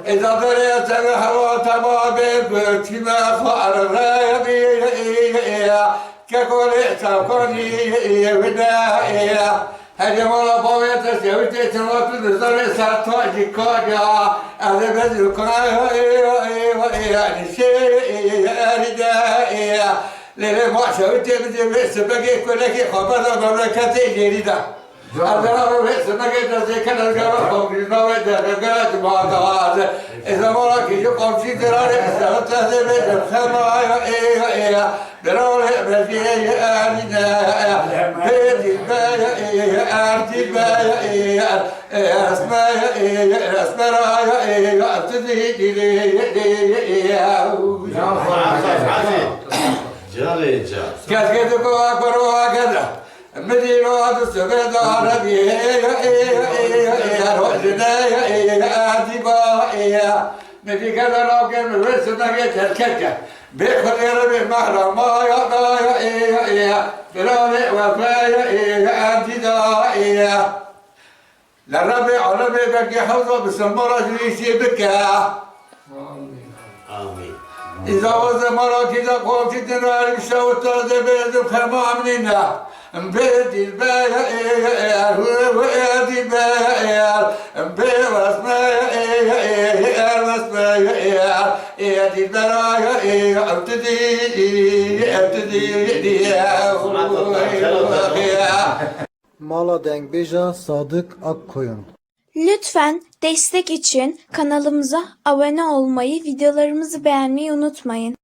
إذا ضريت الحوات بابك ما فعل كقول تقولي وداعي هجم الله بويت سويت تنوت الزر ساتوجي كوجا هذا بدل كنا يعني شيء رداء لما سويت بدي سبقي كلك خبر بركتي جريده هذا بس ما قدرت ذكر الجواب بنوع درجات بعضها إذا ما لك يقوم في دراري سألت هذا الخمايا إيه دراري بجي أنا بيتي بايا أرتي بايا أسمايا أسمايا أبتدي جاريجا كذا كوا كذا مدينة السبت عربي رجنا أديبا مدي كذا لو كان رسمة كتكتة بيخل يربي محرم ما يا فلان وفايا أديدا للربي علمي بكي حوضه بسمرة جريسي بكا آمين إذا وزن مرات إذا قلت الدنيا بشوت الزبيد فما عملنا بيتي البايع وادي البايع بيت واسمايع واسمايع يدي البرايع ابتدي Mala Dengbeja Sadık Akkoyun. Lütfen destek için kanalımıza abone olmayı, videolarımızı beğenmeyi unutmayın.